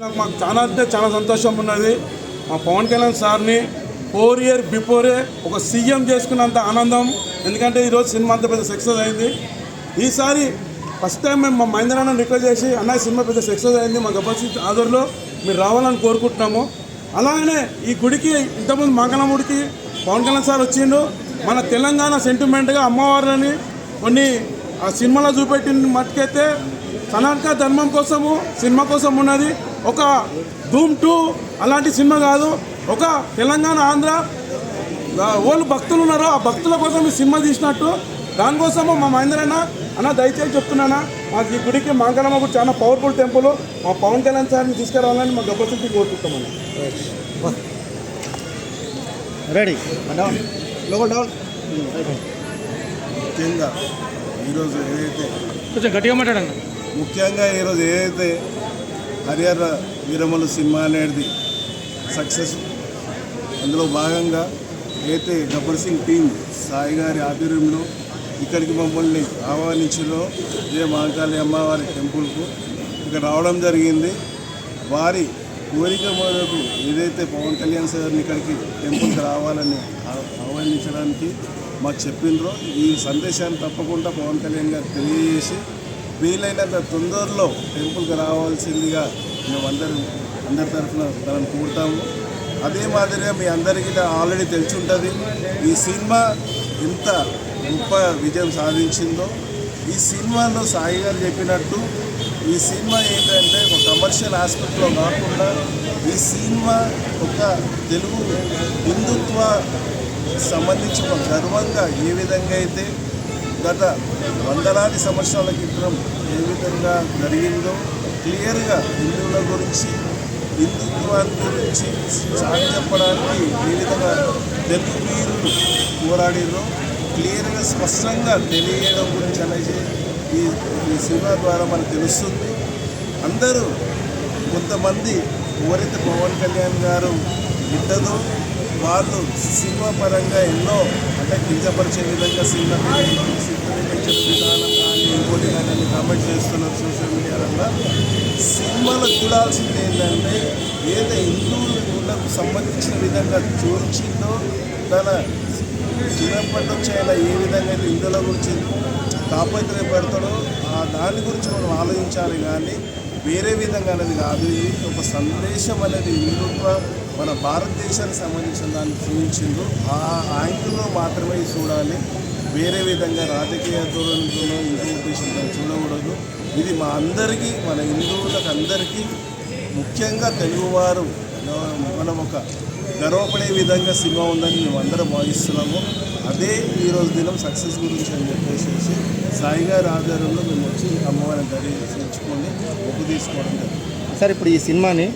మాకు చాలా అంటే చాలా సంతోషం ఉన్నది. మా పవన్ కళ్యాణ్ సార్ని 4 years బిఫోరే ఒక సీఎం చేసుకున్నంత ఆనందం. ఎందుకంటే ఈరోజు సినిమా అంత పెద్ద సక్సెస్ అయింది. ఈసారి ఫస్ట్ టైం మేము మా మహేంద్రన్న రిక్వెస్ట్ చేసి అన్న సినిమా పెద్ద సక్సెస్ అయింది, మా గబ్బర్ సింగ్ ఆదర్లో మీరు రావాలని కోరుకుంటున్నాము. అలాగనే ఈ గుడికి ఇంతకుముందు మంగళముడికి పవన్ కళ్యాణ్ సార్ వచ్చిండు. మన తెలంగాణ సెంటిమెంట్గా అమ్మవారిని కొన్ని ఆ సినిమాలో చూపెట్టిన మట్టుకైతే సనాతన ధర్మం కోసము సినిమా కోసం ఉన్నది. ఒక ధూమ్ 2 అలాంటి సినిమా కాదు, ఒక తెలంగాణ ఆంధ్ర వాళ్ళు భక్తులు ఉన్నారో ఆ భక్తుల కోసం ఈ సినిమా తీసినట్టు. దానికోసము మా మహేంద్రన్న దయచేసి చెప్తున్నానా, మాకు ఈ గుడికి మంగళమ్మ గుడి చాలా పవర్ఫుల్ టెంపుల్. మా పవన్ కళ్యాణ్ సార్ని తీసుకురావాలని మా గబ్బర్ సింగ్కి కోరుకుంటామని. రెడీ ముఖ్యంగా ఈరోజు ఏదైతే కొంచెం గట్టిగా మాట్లాడండి. ముఖ్యంగా ఈరోజు ఏదైతే హరిహర వీరమలు సినిమా అనేది సక్సెస్, అందులో భాగంగా ఏదైతే గబ్బర్ సింగ్ టీం సాయి గారి ఆధ్వర్యంలో ఇక్కడికి మమ్మల్ని ఆహ్వానించిలో జయ మహాకాళి అమ్మవారి టెంపుల్కు ఇక్కడ రావడం జరిగింది. వారి కోరిక మేరకు ఏదైతే పవన్ కళ్యాణ్ సార్ని ఇక్కడికి టెంపుల్కి రావాలని ఆహ్వానించడానికి మాకు చెప్పిండ్రో ఈ సందేశాన్ని తప్పకుండా పవన్ కళ్యాణ్ గారు తెలియజేసి వీలైనంత తొందరలో టెంపుల్కి రావాల్సిందిగా మేము అందరి తరఫున తనను కోరుతాము. అదే మాదిరిగా మీ అందరికీ ఆల్రెడీ తెలిసి ఉంటుంది ఈ సినిమా ఎంత గొప్ప విజయం సాధించిందో. ఈ సినిమాలో సాయి గారు చెప్పినట్టు ఈ సినిమా ఏంటంటే ఒక కమర్షియల్ ఆస్పెక్ట్లో కాకుండా ఈ సినిమా ఒక తెలుగు హిందుత్వ సంబంధించి ఒక గర్వంగా ఏ విధంగా అయితే గత వందలాది సంవత్సరాల క్రితం ఏ విధంగా జరిగిందో క్లియర్గా హిందువుల గురించి హిందుత్వాన్ని గురించి చాటి చెప్పడానికి ఏ విధంగా తెలుగు వీరులు పోరాడినో క్లియర్గా స్పష్టంగా తెలియడం గురించి అనేది ఈ సినిమా ద్వారా మనకు తెలుస్తుంది. అందరూ కొంతమంది ఎవరైతే పవన్ కళ్యాణ్ గారు బిడ్డదో వాళ్ళు సినిమా పరంగా ఎన్నో అంటే కించపరిచే విధంగా సినిమా చిత్రీకరించిన విధానం కానీ ఇంకోటి కానీ కామెంట్ చేస్తున్నారు సోషల్ మీడియాలో. సినిమాలో చూడాల్సింది ఏంటంటే ఏదైతే హిందువులకు సంబంధించిన విధంగా చూపించిందో తన చిన్నప్పటి నుంచి ఆయన ఏ విధంగా అయితే హిందువుల గురించి తాపత్రయపడతాడో దాని గురించి మనం ఆలోచించాలి కానీ వేరే విధంగా అనేది కాదు. ఇది ఒక సందేశం అనేది హిందుత్వ మన భారతదేశానికి సంబంధించిన దాన్ని చూపించిందో ఆ యాంగిల్లో మాత్రమే చూడాలి. వేరే విధంగా రాజకీయ ధోరణితోనో ఇంకో ఉద్దేశంతో చూడకూడదు. ఇది మా అందరికీ మన హిందువులకు అందరికీ ముఖ్యంగా తెలుగువారు మనం ఒక గర్వపడే విధంగా సినిమా ఉందని మేము అందరం భావిస్తున్నాము. అదే ఈరోజు దినం సక్సెస్ గురించి అని చెప్పేసి సాయి గారి ఆధారంలో మేము వచ్చి అమ్మవారిని దర్శించుకొని ఒప్పు తీసుకోవడం జరిగింది. సార్ ఇప్పుడు ఈ సినిమాని